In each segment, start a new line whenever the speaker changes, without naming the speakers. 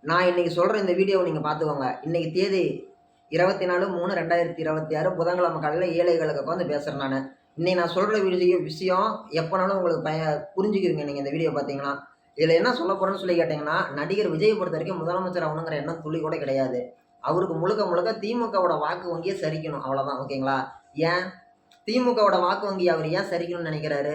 நான் இன்னைக்கு சொல்ற இந்த வீடியோவை நீங்க பார்த்துக்கோங்க. இன்னைக்கு தேதி 24/3/2026 புதன்கிழமை காலையில 7:15க்கு உட்காந்து பேசுறேன் நானு. இன்னைக்கு நான் சொல்ற விஷயம் எப்பனாலும் உங்களுக்கு புரிஞ்சுக்குவீங்க நீங்க இந்த வீடியோ பார்த்தீங்கன்னா. இதுல என்ன சொல்ல போறேன்னு சொல்லி கேட்டீங்கன்னா, நடிகர் விஜயை பொறுத்தவரைக்கும் முதலமைச்சர் ஆகணுங்கிற எண்ணம் துளி கூட கிடையாது. அவருக்கு முழுக்க முழுக்க திமுகவோட வாக்கு வங்கிய சரிக்கணும். அவ்வளோதான். ஓகேங்களா? ஏன்? திமுகவோட வாக்கு வங்கிய அவர் ஏன் சரிக்கணும்னு நினைக்கிறாரு?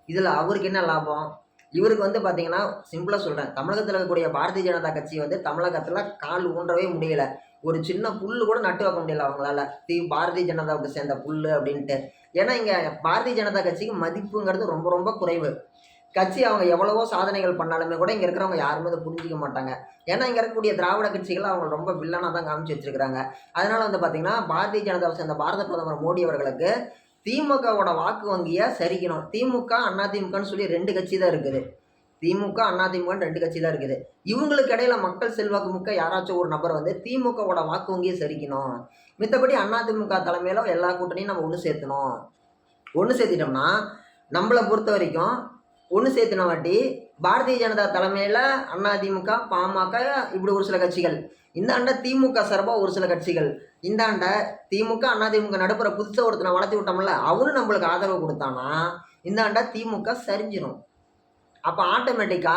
இதுல அவருக்கு என்ன லாபம்? இவருக்கு வந்து பார்த்தீங்கன்னா, சிம்பிளா சொல்றேன். தமிழகத்துல இருக்கக்கூடிய பாரதிய ஜனதா கட்சி வந்து தமிழகத்துல கால் ஊன்றவே முடியல. ஒரு சின்ன புல்லு கூட நட்டு வைக்க முடியல அவங்களால. பாரதிய ஜனதாவுக்கு சேர்ந்த புல்லு அப்படின்ட்டு. ஏன்னா, இங்க பாரதிய ஜனதா கட்சிக்கு மதிப்புங்கிறது ரொம்ப ரொம்ப குறைவு. கட்சி அவங்க எவ்வளவோ சாதனைகள் பண்ணாலுமே கூட இங்க இருக்கிறவங்க யாருமே அத புரிஞ்சுக்க மாட்டாங்க. ஏன்னா, இங்க இருக்கக்கூடிய திராவிட கட்சிகள் அவங்க ரொம்ப வில்லனா தான் காமிச்சு வச்சிருக்காங்க. அதனால வந்து பார்த்தீங்கன்னா, பாரதிய ஜனதாவை சேர்ந்த பாரத பிரதமர் மோடி அவர்களுக்கு திமுகவோட வாக்கு வங்கிய சரிக்கணும். திமுக, அதிமுகன்னு சொல்லி 2 கட்சி தான் இருக்குது. திமுக, அதிமுகன்னு 2 கட்சி தான் இருக்குது. இவங்களுக்கு இடையில மக்கள் செல்வாக்கு மிக்க யாராச்சும் ஒரு நபர் வந்து திமுகவோட வாக்கு வங்கிய சரிக்கணும். மித்தபடி அதிமுக தலைமையில எல்லா கூட்டணியும் நம்ம ஒண்ணு சேர்த்தணும். ஒண்ணு சேர்த்துட்டோம்னா, நம்மள பொறுத்தவரைக்கும் ஒண்ணு சேர்த்துனவாட்டி பாரதிய ஜனதா தலைமையில அதிமுக, பாமக இப்படி ஒரு சில கட்சிகள். இந்தாண்ட திமுக சார்பா ஒரு சில கட்சிகள். இந்தாண்ட திமுக, அதிமுக நடுப்புற புதுசா ஒருத்தனை வளர்த்தி விட்டோம்ல, அவனும் நம்மளுக்கு ஆதரவு கொடுத்தானா, இந்தாண்ட திமுக சரிஞ்சிரும். அப்ப ஆட்டோமேட்டிக்கா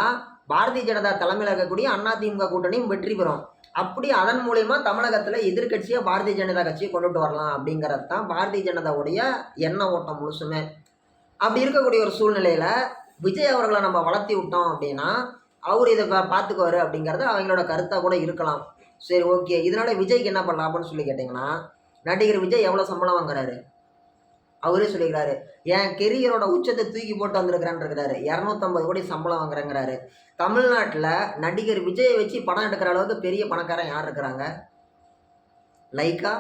பாரதிய ஜனதா தலைமையில் இருக்கக்கூடிய அதிமுக கூட்டணியும் வெற்றி பெறும். அப்படி அதன் மூலியமா தமிழகத்துல எதிர்க்கட்சியை பாரதிய ஜனதா கட்சியை கொண்டுட்டு வரலாம் அப்படிங்கிறது தான் பாரதிய ஜனதாவுடைய எண்ண ஓட்டம் முழுசுமே. அப்படி இருக்கக்கூடிய ஒரு சூழ்நிலையில விஜய் அவர்களை நம்ம வளர்த்தி விட்டோம் அப்படின்னா, அவர் இதை பார்த்துக்குவாரு அப்படிங்கிறது அவங்களோட கருத்தா கூட இருக்கலாம். சரி, ஓகே. இதனால விஜய்க்கு என்ன பண்ணலாம்னு சொல்லி கேட்டீங்கன்னா, நடிகர் விஜய் எவ்வளவு சம்பளம் வாங்குறாரு? அவரே சொல்லிக்கிறாரு, என் கெரியரோட உச்சத்தை தூக்கி போட்டு வந்திருக்கிறான்னு இருக்கிறாரு. 250 கோடி சம்பளம் வாங்குறேங்கிறாரு. தமிழ்நாட்டுல நடிகர் விஜயை வச்சு படம் எடுக்கிற அளவுக்கு பெரிய பணக்காரன் யார் இருக்கிறாங்க? லைக்கா.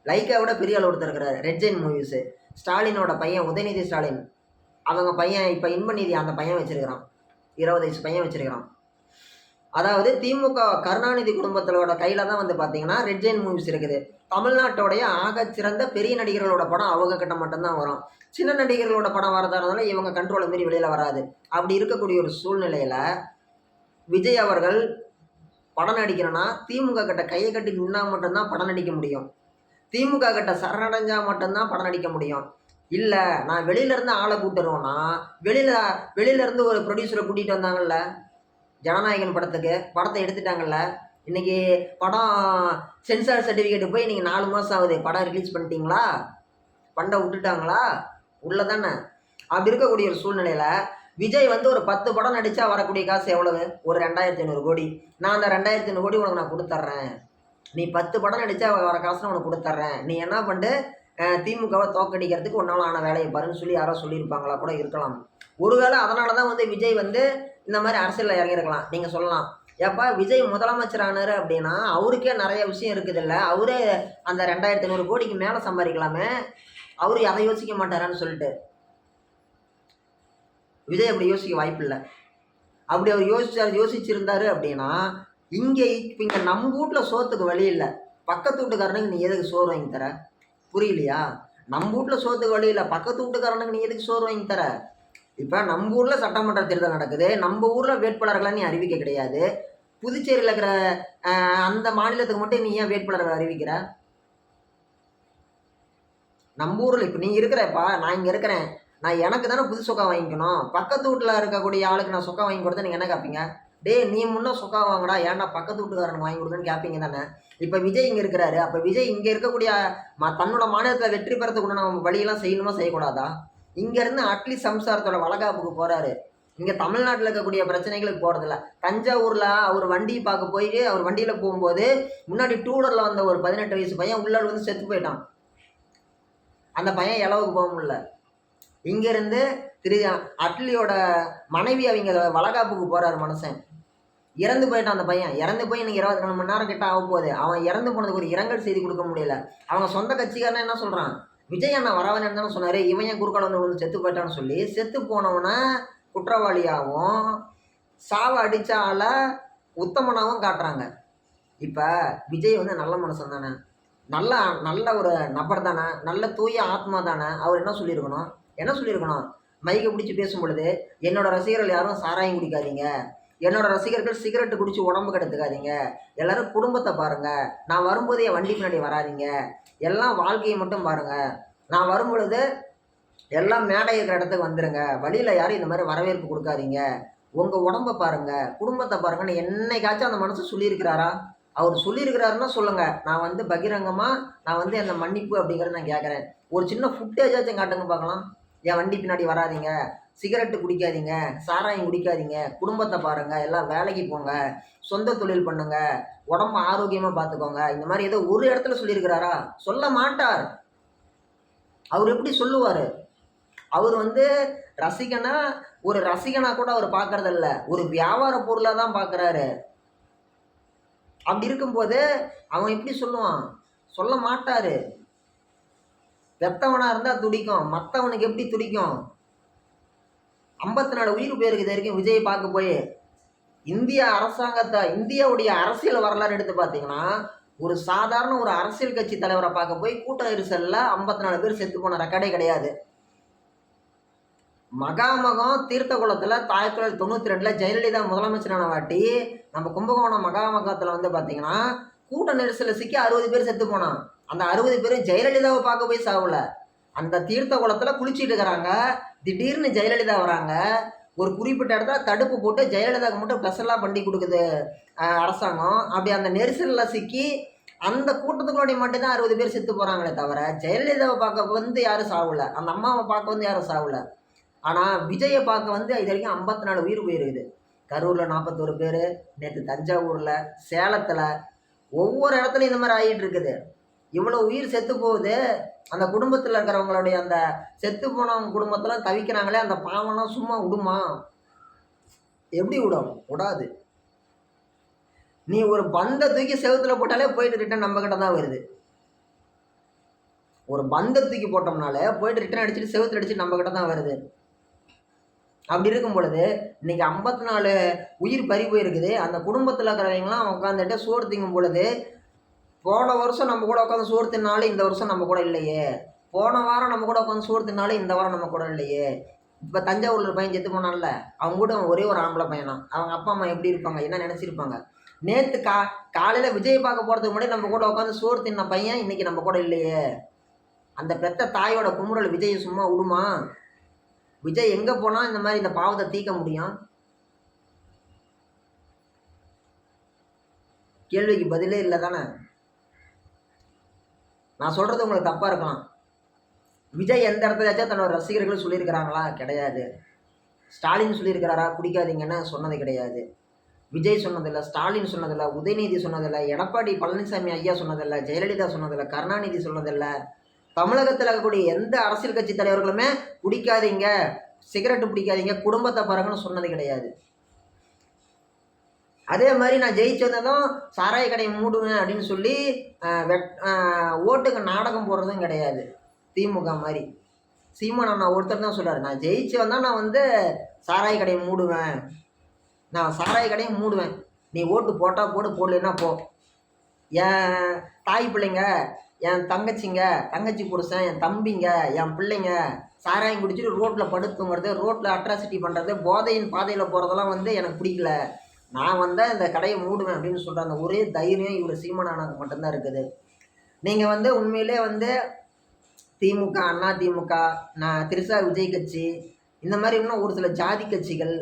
லைக்கா விட பெரிய அளவு ஒருத்தர் இருக்கிறாரு. Red Jain movies. ஸ்டாலினோட பையன் உதயநிதி ஸ்டாலின், அவங்க பையன் இப்ப இன்பநிதி அந்த பையன் வச்சிருக்கிறான். 20 வயசு பையன் வச்சிருக்கிறான். அதாவது திமுக கருணாநிதி குடும்பத்தோட கையில தான் வந்து பாத்தீங்கன்னா ரெட் ஜெயின் மூவிஸ் இருக்குது. தமிழ்நாட்டோடைய ஆக சிறந்த பெரிய நடிகர்களோட படம் அவங்க கிட்ட மட்டும்தான் வரும். சின்ன நடிகர்களோட படம் வரதானால இவங்க கண்ட்ரோலை மீறி வெளியில வராது. அப்படி இருக்கக்கூடிய ஒரு சூழ்நிலையில விஜய் அவர்கள் படம் நடிக்கிறேன்னா திமுக கிட்ட கையை கட்டி நின்னா மட்டும்தான் படம் நடிக்க முடியும். திமுக கிட்ட சரணடைஞ்சா மட்டும்தான் படம் நடிக்க முடியும். இல்ல, நான் வெளியில இருந்து ஆளை கூட்டுருவோம்னா, வெளியில இருந்து ஒரு ப்ரொடியூசரை கூட்டிட்டு வந்தாங்கல்ல ஜனநாயகன் படத்துக்கு, படத்தை எடுத்துட்டாங்கல்ல. இன்னைக்கு படம் சென்சார் சர்டிஃபிகேட் போய் இன்னைக்கு 4 மாசம் ஆகுது. படம் ரிலீஸ் பண்ணிட்டீங்களா? பண்டை விட்டுட்டாங்களா? உள்ளதானே. அப்படி இருக்கக்கூடிய ஒரு சூழ்நிலையில விஜய் வந்து ஒரு 10 படம் நடிச்சா வரக்கூடிய காசு எவ்வளவு? ஒரு 2500 கோடி. நான் அந்த 2500 கோடி உனக்கு நான் கொடுத்துட்றேன். நீ 10 படம் நடிச்சா வர காசு நான் உனக்கு கொடுத்துட்றேன். நீ என்ன பண்ணு, திமுகவை தோக்கடிக்கிறதுக்கு உன்னால ஆன வேலையை பாருன்னு சொல்லி யாரோ சொல்லியிருப்பாங்களா கூட இருக்கலாம். ஒருவேளை அதனால தான் வந்து விஜய் வந்து இந்த மாதிரி அரசியலில் இறங்கியிருக்கலாம். நீங்கள் சொல்லலாம், ஏப்பா விஜய் முதலமைச்சர் ஆனாரு அப்படின்னா அவருக்கே நிறைய விஷயம் இருக்குது இல்லை, அவரே அந்த 2500 கோடிக்கு மேலே சம்பாதிக்கலாமே, அவரு அதை யோசிக்க மாட்டாரான்னு சொல்லிட்டு. விஜய் அப்படி யோசிக்க வாய்ப்பு இல்லை. அப்படி அவர் யோசிச்சிருந்தாரு அப்படின்னா, இங்கே நம்ம வீட்டில் சோத்துக்கு வழி இல்லை, பக்கத்து வீட்டுக்காரனுக்கு நீ எதுக்கு சோறு வாங்கி தர? புரியலையா? நம்ம வீட்டில் சோத்துக்கு வழி இல்லை, பக்கத்து வீட்டுக்காரனுக்கு நீ எதுக்கு சோறு வாங்கி தர? இப்போ நம்ம ஊரில் சட்டமன்ற தேர்தல் நடக்குது, நம்ம ஊரில் வேட்பாளர்களை நீ அறிவிக்க கிடையாது. புதுச்சேரியில் இருக்கிற அந்த மாநிலத்துக்கு மட்டும் நீ ஏன் வேட்பாளர்களை அறிவிக்கிற? நம்ம ஊரில் இப்போ நீ இருக்கிறப்பா, நான் இங்கே இருக்கிறேன், நான் எனக்கு தானே புது சொக்கா வாங்கிக்கணும். பக்கத்து வீட்டில் இருக்கக்கூடிய ஆளுக்கு நான் சொக்கா வாங்கி கொடுத்தா நீங்கள் என்ன கேட்பீங்க? நீ முன்னே சொக்கா வாங்கடா, ஏன்டா பக்கத்து வீட்டுக்காரனுக்கு வாங்கி கொடுக்குன்னு கேட்பீங்க தானே. இப்போ விஜய் இங்கே இருக்கிறாரு, அப்போ விஜய் இங்கே இருக்கக்கூடிய தன்னோட மாநிலத்தில் வெற்றி பெறத்துக்கு நம்ம வழியெல்லாம் செய்யணுமா செய்யக்கூடாதா? இங்கேருந்து அட்லீஸ்ட் சம்சாரத்தோட வளகாப்புக்கு போகிறாரு. இங்கே தமிழ்நாட்டில் இருக்கக்கூடிய பிரச்சனைகளுக்கு போகிறதில்ல. தஞ்சாவூரில் அவர் வண்டியை பார்க்க போயிட்டு அவர் வண்டியில் போகும்போது முன்னாடி டூலரில் வந்த ஒரு 18 வயசு பையன் உள்ளால் வந்து செத்து போயிட்டான். அந்த பையன் இளவுக்கு போக முடியல. இங்கேருந்து அட்லியோட மனைவி அவங்க வளகாப்புக்கு போகிறாரு மனுஷன். இறந்து போயிட்டான் அந்த பையன். இறந்து போய் இன்னைக்கு 24 மணி நேரம் கிட்ட ஆக போகுது. அவன் இறந்து போனதுக்கு ஒரு இரங்கல் செய்தி கொடுக்க முடியல. அவங்க சொந்த கட்சிக்காரன் என்ன சொல்கிறான், விஜய் அண்ணா வரவன்னு தானே சொன்னார், இவன் ஏன் குறுக்கால வந்து செத்து போயிட்டான்னு சொல்லி செத்து போனவனை குற்றவாளியாகவும் சாவை அடித்த ஆளை உத்தமனாகவும் காட்டுறாங்க. இப்போ விஜய் வந்து நல்ல மனுஷன் தானே, நல்ல ஒரு நபர் தானே, நல்ல தூய ஆத்மா தானே. அவர் என்ன சொல்லியிருக்கணும், மைக்கை பிடிச்சி பேசும் பொழுது, என்னோட ரசிகர்கள் யாரும் சாராயம் குடிக்காதீங்க, என்னோட ரசிகர்கள் சிகரெட்டு குடிச்சு உடம்பு கெடுத்துக்காதீங்க. எல்லாரும் குடும்பத்த பாருங்க. நான் வரும்போது என் வண்டி பின்னாடி வராதீங்க. எல்லாம் வாழ்க்கையை மட்டும் பாருங்க. நான் வரும்பொழுது எல்லாம் மேடை இருக்கிற இடத்துக்கு வந்துருங்க. வழியில யாரும் இந்த மாரி வரவேற்பு குடுக்காதீங்க. உங்க உடம்ப பாருங்க, குடும்பத்த பாருங்கன்னு என்னைக்காச்சும் அந்த மனுஷன் சொல்லியிருக்கிறாரா? அவரு சொல்லியிருக்கிறாருன்னா சொல்லுங்க. நான் வந்து பகிரங்கமா நான் வந்து அந்த மன்னிப்பு அப்படிங்கிறத நான் கேட்கறேன். ஒரு சின்ன ஃபுட்டேஜாச்சும் காட்டுங்க பார்க்கலாம். என் வண்டி பின்னாடி வராதீங்க. சிகரெட்டு குடிக்காதீங்க. சாராயம் குடிக்காதீங்க. குடும்பத்த பாருங்க. எல்லாம் வேலைக்கு போங்க. சொந்த தொழில் பண்ணுங்க. உடம்ப ஆரோக்கியமா பார்த்துக்கோங்க. இந்த மாரி ஏதோ ஒரு இடத்துல சொல்லியிருக்கிறாரா? சொல்ல மாட்டார். அவரு எப்படி சொல்லுவாரு? அவரு வந்து ரசிகனா ஒரு ரசிகனா கூட அவரு பார்க்கறதில்ல. ஒரு வியாபார பொருளா தான் பார்க்குறாரு. அப்படி இருக்கும்போது அவன் எப்படி சொல்லுவான்? சொல்ல மாட்டாரு. பெத்தவனா இருந்தா துடிக்கும். மத்தவனுக்கு எப்படி துடிக்கும்? 54 உயிர் போயிருக்கு இது வரைக்கும் விஜய் பார்க்க போய். இந்தியாவுடைய அரசியல் வரலாறு எடுத்து பார்த்தீங்கன்னா, ஒரு சாதாரண ஒரு அரசியல் கட்சி தலைவர பார்க்க போய் கூட்ட நெரிசல்ல 54 பேர் செத்து போன ரெக்கார்டே கிடையாது. மகாமகம் தீர்த்தகுளத்துல 1992ல ஜெயலலிதா முதலமைச்சரான வாட்டி, நம்ம கும்பகோணம் மகாமகத்துல வந்து பார்த்தீங்கன்னா, கூட்ட நெரிசல்ல சிக்கி 60 பேர் செத்து போனான். அந்த 60 பேரும் ஜெயலலிதாவை பார்க்க போய் சாவல. அந்த தீர்த்த குளத்துல குளிச்சிட்டு இருக்கிறாங்க. திடீர்னு ஜெயலலிதா வராங்க. ஒரு குறிப்பிட்ட இடத்துல தடுப்பு போட்டு ஜெயலலிதாவுக்கு மட்டும் ஸ்பெஷலா பண்ணி கொடுக்குது அரசாங்கம். அப்படி அந்த நெரிசல்ல சிக்கி அந்த கூட்டத்துக்குள்ளோடைய மட்டும் தான் 60 பேர் செத்து போறாங்களே தவிர, ஜெயலலிதாவை பார்க்க வந்து யாரும் சாவல. அந்த அம்மாவை பார்க்க வந்து யாரும் சாவல. ஆனா விஜய பார்க்க வந்து இது வரைக்கும் 54 உயிர் போயிருக்குது. கரூர்ல 41 பேரு, நேத்து தஞ்சாவூர்ல, சேலத்துல ஒவ்வொரு இடத்துலயும் இந்த மாதிரி ஆகிட்டு இருக்குது. இவ்வளவு உயிர் செத்து போகுது. அந்த குடும்பத்துல இருக்கிறவங்களுடைய அந்த செத்து போனவங்க குடும்பத்துல தவிக்கிறாங்களே, அந்த பாவம்லாம் சும்மா விடுமா? எப்படி விடும்? விடாது. நீ ஒரு பந்த தூக்கி செவுத்துல போட்டாலே போயிட்டு ரிட்டர்ன் நம்ம கிட்ட தான் வருது. ஒரு பந்த தூக்கி போட்டோம்னாலே போயிட்டு ரிட்டர்ன் அடிச்சுட்டு செவுத்துல அடிச்சுட்டு நம்ம கிட்ட தான் வருது. அப்படி இருக்கும் பொழுது இன்னைக்கு 54 உயிர் பறி போயிருக்குது. அந்த குடும்பத்துல இருக்கிறவங்கலாம் உட்காந்துட்டு சோறு திங்கும் பொழுது, போன வருஷம் நம்ம கூட உட்காந்து சோறு தின்னாலும் இந்த வருஷம் நம்ம கூட இல்லையே. போன வாரம் நம்ம கூட உட்காந்து சோறு தின்னாலும் இந்த வாரம் நம்ம கூட இல்லையே. இப்ப தஞ்சாவூர்ல ஒரு பையன் செத்து போனான்ல, அவங்க கூட ஒரே ஒரு ஆம்பளை பையனா. அவங்க அப்பா அம்மா எப்படி இருப்பாங்க? என்ன நினைச்சிருப்பாங்க? நேத்து காலையில விஜய் பார்க்க போறதுக்கு முன்னாடி நம்ம கூட உட்காந்து சோறு தின்ன பையன் இன்னைக்கு நம்ம கூட இல்லையே. அந்த பெத்த தாயோட குமுறல் விஜய் சும்மா விடுமா? விஜய் எங்க போனா இந்த மாதிரி இந்த பாவத்தை தீர்க்க முடியும்? கேள்விக்கு பதிலே இல்லை தானே. நான் சொல்றது உங்களுக்கு தப்பா இருக்கலாம். விஜய் எந்த இடத்துலயாச்சும் தன்னோட ரசிகர்கள் சொல்லியிருக்கிறாங்களா? கிடையாது. ஸ்டாலின் சொல்லியிருக்கிறாரா குடிக்காதீங்கன்னு? சொன்னது கிடையாது. விஜய் சொன்னதில்லை, ஸ்டாலின் சொன்னதில்லை, உதயநிதி சொன்னதில்லை, எடப்பாடி பழனிசாமி ஐயா சொன்னதில்லை, ஜெயலலிதா சொன்னதில்லை, கருணாநிதி சொன்னதில்லை. தமிழகத்தில் இருக்கக்கூடிய எந்த அரசியல் கட்சி தலைவர்களுமே குடிக்காதீங்க, சிகரெட்டு பிடிக்காதீங்க, குடும்பத்தை பாருங்கன்னு சொன்னது கிடையாது. அதே மாதிரி நான் ஜெயிச்சு வந்ததும் சாராய கடையை மூடுவேன் அப்படின்னு சொல்லி ஓட்டுக்கு நாடகம் போடுறதும் கிடையாது. திமுக மாதிரி சீமான் அண்ணா ஒருத்தர் தான் சொல்றாரு, நான் ஜெயிச்சு வந்தால் நான் வந்து சாராய கடையை மூடுவேன், நான் சாராய கடையை மூடுவேன், நீ ஓட்டு போட்டால் போடு, போடலைன்னா போ. என் தாய் பிள்ளைங்க, என் தங்கச்சிங்க, தங்கச்சி புருஷன், என் தம்பிங்க, என் பிள்ளைங்க சாராயம் குடிச்சிட்டு ரோட்டில் படுத்துங்கிறது, ரோட்டில் அட்ராசிட்டி பண்ணுறது, போதையின் பாதையில் போகிறதெல்லாம் வந்து எனக்கு பிடிக்கல, நான் வந்தால் இந்த கடையை மூடுவேன் அப்படின்னு சொல்கிற அந்த ஒரே தைரியம் இவர் சீமானானுக்கு மட்டும்தான் இருக்குது. நீங்கள் வந்து உண்மையிலே வந்து திமுக, அண்ணா திமுக, நான் திரிசா விஜய் கட்சி, இந்த மாதிரி இன்னும் ஒரு சில ஜாதி கட்சிகள்,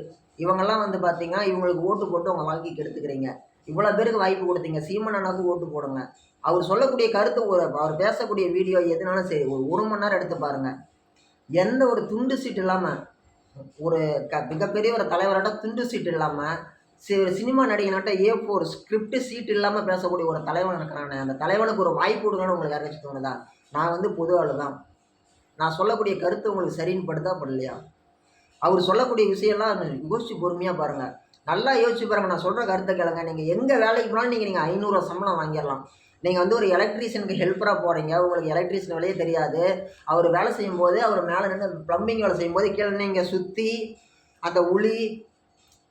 இவங்கெல்லாம் வந்து பார்த்தீங்கன்னா இவங்களுக்கு ஓட்டு போட்டு உங்கள் வாழ்க்கைக்கு எடுத்துக்கிறீங்க. இவ்வளோ பேருக்கு வாய்ப்பு கொடுத்தீங்க, சீமான் அண்ணாவுக்கு ஓட்டு போடுங்க. அவர் சொல்லக்கூடிய கருத்து, அவர் பேசக்கூடிய வீடியோ எதுனாலும் சரி, ஒரு மணி நேரம் எடுத்து பாருங்கள். எந்த ஒரு துண்டு சீட்டு இல்லாமல், ஒரு மிகப்பெரிய ஒரு தலைவரோட துண்டு சீட்டு இல்லாமல், ஒரு சினிமா நடிகனாட்ட ஒரு ஸ்கிரிப்ட் சீட் இல்லாமல் பேசக்கூடிய ஒரு தலைவன் இருக்கிறானே, அந்த தலைவனுக்கு ஒரு வாய்ப்பு கொடுக்கணும்னு உங்களுக்கு யாராச்சும் தோணுதா? நான் வந்து பொது ஆளு தான். நான் சொல்லக்கூடிய கருத்து உங்களுக்கு சரின்னு படுதா படலையா? அவர் சொல்லக்கூடிய விஷயம்லாம் யோசிச்சு பொறுமையாக பாருங்கள். நல்லா யோசிச்சு பாருங்கள். நான் சொல்கிற கருத்தை கேளுங்க. நீங்கள் எங்கே வேலைக்கு போனாலும் நீங்கள் 500 சம்பளம் வாங்கிடலாம். நீங்கள் வந்து ஒரு எலக்ட்ரீஷியனுக்கு ஹெல்ப்பராக போகிறீங்க, உங்களுக்கு எலக்ட்ரீஷியன் வேலையே தெரியாது. அவர் வேலை செய்யும்போது, அவர் மேலே நின்று ப்ளம்பிங் வேலை செய்யும்போது கீழே நீங்கள் சுற்றி அந்த உளி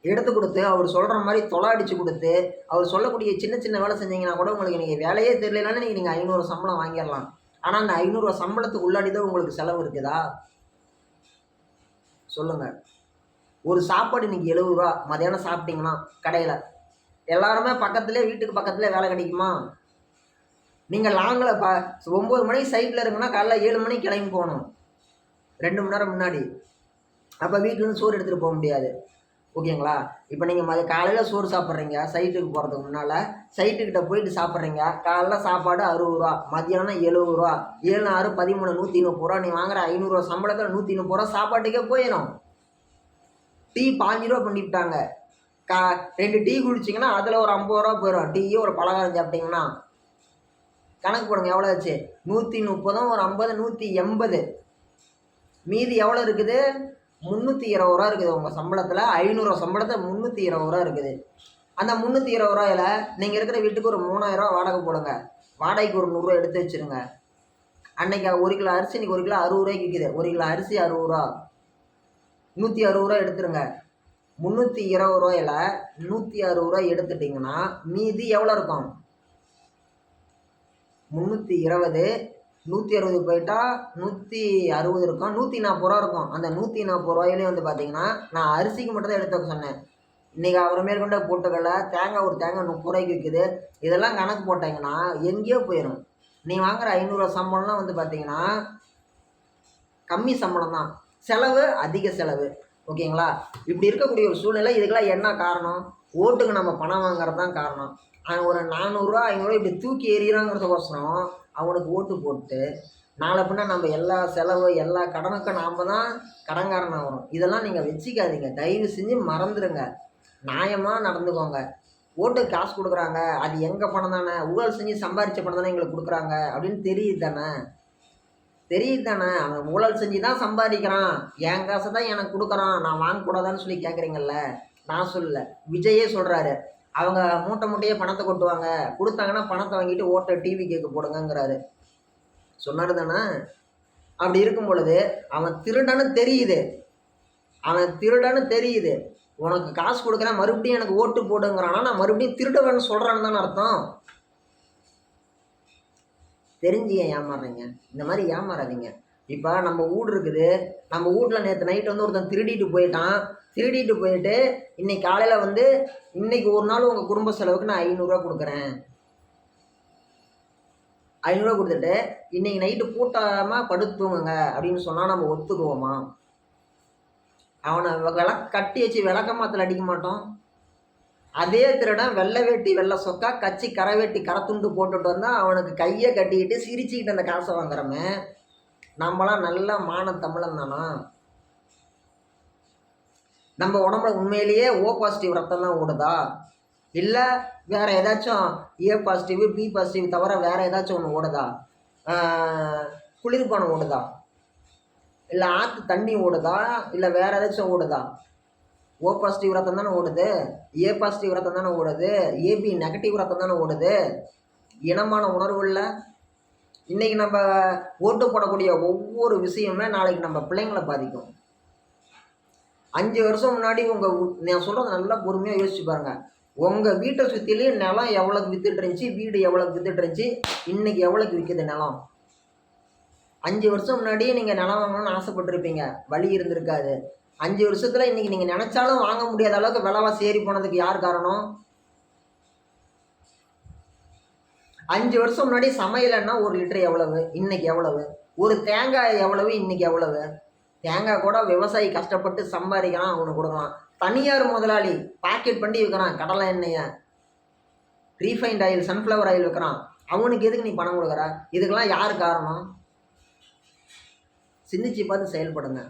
எடுத்து கொடுத்து, அவர் சொல்கிற மாதிரி தொலை அடித்து கொடுத்து, அவர் சொல்லக்கூடிய சின்ன சின்ன வேலை செஞ்சீங்கன்னா கூட உங்களுக்கு நீங்கள் வேலையே தெரியலனாலும் நீங்கள் 500 சம்பளம் வாங்கிடலாம். ஆனால் அந்த 500 சம்பளத்துக்கு உள்ளாடி தான் உங்களுக்கு செலவு இருக்குதா? சொல்லுங்கள். ஒரு சாப்பாடு இன்னைக்கு 70 ரூபா. மதியானம் சாப்பிட்டீங்கன்னா கடையில் எல்லாருமே பக்கத்துலேயே வீட்டுக்கு பக்கத்துலேயே வேலை கிடைக்குமா? நீங்கள் லாங்கில் 9 மணிக்கு சைட்டில் இருக்குன்னா காலைல 7 மணிக்கு கிளம்பி போகணும், 2 மணி நேரம் முன்னாடி. அப்போ வீட்டிலேருந்து சோறு எடுத்துகிட்டு போக முடியாது. ஓகேங்களா? இப்போ நீங்கள் காலையில் சோறு சாப்பிட்றீங்க, சைட்டுக்கு போகிறதுக்கு முன்னால் சைட்டுக்கிட்ட போயிட்டு சாப்பிட்றீங்க. காலைல சாப்பாடு 60 ரூபா, மதியானம் 70 ரூபா, 7 6 13 130 ரூபா. நீ வாங்குற 500 ரூபா சம்பளத்தில் 130 ரூபா சாப்பாட்டுக்கே போயிடும். டீ 5 ரூபா பண்ணிவிட்டாங்க. 2 டீ குடிச்சிங்கன்னா அதில் ஒரு 50 ரூபா போயிடும். டீயே ஒரு பலகாரம் சாப்பிட்டீங்கன்னா கணக்கு போடுங்க எவ்வளோ ஆச்சு. 130 ஒரு 50 180. மீதி எவ்வளோ இருக்குது? 320 ரூபா இருக்குது உங்கள் சம்பளத்தில். 500 ரூபா சம்பளத்தில் 320 ரூபா இருக்குது. அந்த 320 ரூபாயில் நீங்கள் இருக்கிற வீட்டுக்கு ஒரு 3000 ரூபா வாடகை போடுங்க. வாடகைக்கு ஒரு 100 ரூபா எடுத்து வச்சுருங்க. அன்றைக்கி 1 கிலோ அரிசி இன்றைக்கி 1 கிலோ 60 ரூபாய்க்கு விற்கிது. 1 கிலோ அரிசி 60 ரூபா, 160 ரூபா எடுத்துருங்க. 320 ரூபாயில் 160 ரூபா எடுத்துட்டிங்கன்னா மீதி எவ்வளோ இருக்கும்? 320 160 போயிட்டா 160 இருக்கும், 140 ரூபா இருக்கும். அந்த 140 ரூபாயிலே வந்து பார்த்தீங்கன்னா நான் அரிசிக்கு மட்டும் தான் எடுத்து சொன்னேன். இன்றைக்கி அப்புறமேற்கொண்ட பொட்டுக்கடலை, தேங்காய் ஒரு தேங்காய் 30 ரூபாய்க்கு விற்குது. இதெல்லாம் கணக்கு போட்டிங்கன்னா எங்கேயோ போயிடும். நீ வாங்குகிற 500 ரூபா சம்பளம்லாம் வந்து பார்த்தீங்கன்னா கம்மி சம்பளம் தான், செலவு அதிக செலவு. ஓகேங்களா? இப்படி இருக்கக்கூடிய ஒரு சூழ்நிலை. இதுக்கெல்லாம் என்ன காரணம்? ஓட்டுக்கு நம்ம பணம் வாங்குறது தான் காரணம். அவன் ஒரு 400 ரூபா 500 ரூபா இப்படி தூக்கி எறிகிறாங்கிறதுக்கோசரம் அவனுக்கு ஓட்டு போட்டு நாளை பின்ன நம்ம எல்லா செலவு எல்லா கடனுக்கும் நாம் தான் கடன்காரனாக வரும். இதெல்லாம் நீங்கள் வச்சுக்காதீங்க, தயவு செஞ்சு மறந்துடுங்க. நியாயமாக நடந்துக்கோங்க. ஓட்டுக்கு காசு கொடுக்குறாங்க, அது எங்கள் பணம் தானே, ஊழல் செஞ்சு சம்பாதிச்ச பணம் தானே எங்களுக்கு கொடுக்குறாங்க அப்படின்னு தெரியுது தானே. அவன் ஊழல் செஞ்சு தான் சம்பாதிக்கிறான், என் காசை தான் எனக்கு கொடுக்குறான், நான் வாங்கக்கூடாதான்னு சொல்லி கேட்குறீங்கல்ல. நான் சொல்லலை, விஜயே சொல்கிறாரு. அவங்க மூட்டையே பணத்தை கொட்டுவாங்க, கொடுத்தாங்கன்னா பணத்தை வாங்கிட்டு ஓட்டை டிவி கேட்க போடுங்கிறாரு. சொன்னார் தானே? அப்படி இருக்கும் பொழுது அவன் திருடன்னு தெரியுது. உனக்கு காசு கொடுக்குறேன், மறுபடியும் எனக்கு ஓட்டு போடுங்கிறானா, நான் மறுபடியும் திருடவன்னு சொல்கிறான்னு தானே அர்த்தம். தெரிஞ்சு ஏன் ஏமாறுறீங்க? இந்த மாதிரி ஏமாறாதீங்க. இப்போ நம்ம வீடு இருக்குது, நம்ம வீட்டில் நேற்று நைட்டு வந்து ஒருத்தன் திருடிட்டு போயிட்டு இன்னைக்கு காலையில் வந்து இன்னைக்கு ஒரு நாள் உங்கள் குடும்ப செலவுக்கு நான் 500 ரூபா கொடுக்குறேன். 500 ரூபா கொடுத்துட்டு இன்னைக்கு நைட்டு பூட்டாமல் படுத்துங்க அப்படின்னு சொன்னால் நம்ம ஒத்துக்குவோமா? அவனை கட்டி வச்சு விளக்கமாத்தில் அடிக்க மாட்டோம். அதே திருடன் வெள்ளை வேட்டி வெள்ளை சொக்கா கச்சி கரை வேட்டி கரத்துண்டு போட்டுட்டு வந்தால் அவனுக்கு கையை கட்டிக்கிட்டு சிரிச்சுக்கிட்டு அந்த காசை வாங்குறமே. நம்மளாம் நல்ல மான தமிழன் தானா? நம்ம உடம்புல உண்மையிலேயே O பாசிட்டிவ் ரத்தம் தான் ஓடுதா, இல்லை வேறு ஏதாச்சும் A பாசிட்டிவ் B பாசிட்டிவ் தவிர வேறு ஏதாச்சும் ஒன்று ஓடுதா? குளிர்பானம் ஓடுதா, இல்லை ஆற்று தண்ணி ஓடுதா, இல்லை வேறு ஏதாச்சும் ஓடுதா? O பாசிட்டிவ் ரத்தம் தானே ஓடுது, A பாசிட்டிவ் ரத்தம் தானே ஓடுது, AB நெகட்டிவ் ரத்தம் தானே ஓடுது. இனமான உணர்வு இல்லை. இன்றைக்கி நம்ம ஓட்டு போடக்கூடிய ஒவ்வொரு விஷயமே நாளைக்கு நம்ம பிள்ளைங்களை பாதிக்கும். 5 வருஷம் முன்னாடி நான் சொல்கிறது நல்லா பொறுமையாக யோசிச்சு பாருங்கள். உங்கள் வீட்டை சுற்றிலேயே நிலம் எவ்வளோக்கு வித்துட்டு இருந்துச்சு, வீடு எவ்வளோக்கு வித்துட்டு இருந்துச்சு, இன்றைக்கி எவ்வளோக்கு விற்குது நிலம்? 5 வருஷம் முன்னாடியே நீங்கள் நிலம் வாங்கணும்னு ஆசைப்பட்டிருப்பீங்க, வழி இருந்திருக்காது. 5 வருஷத்தில் இன்றைக்கி நீங்கள் நினச்சாலும் வாங்க முடியாத அளவுக்கு விலைவாசி ஏறி போனதுக்கு யார் காரணம்? 5 வருஷம் முன்னாடி சமையலைன்னா 1 லிட்டர் எவ்வளவு, இன்றைக்கி எவ்வளவு? ஒரு தேங்காய் எவ்வளவு, இன்றைக்கி எவ்வளவு? தேங்காய் கூட விவசாயி கஷ்டப்பட்டு சம்பாதிக்கிறான், அவனுக்கு கொடுக்கலாம். தனியார் முதலாளி பாக்கெட் பண்ணி விற்கிறான், கடலை எண்ணெயை, ரீஃபைண்ட் ஆயில், சன்ஃப்ளவர் ஆயில் விற்கிறான். அவனுக்கு எதுக்கு நீ பணம் கொடுக்குற? இதுக்கெல்லாம் யார் காரணம்? சிந்திச்சு பார்த்து செயல்படுங்க.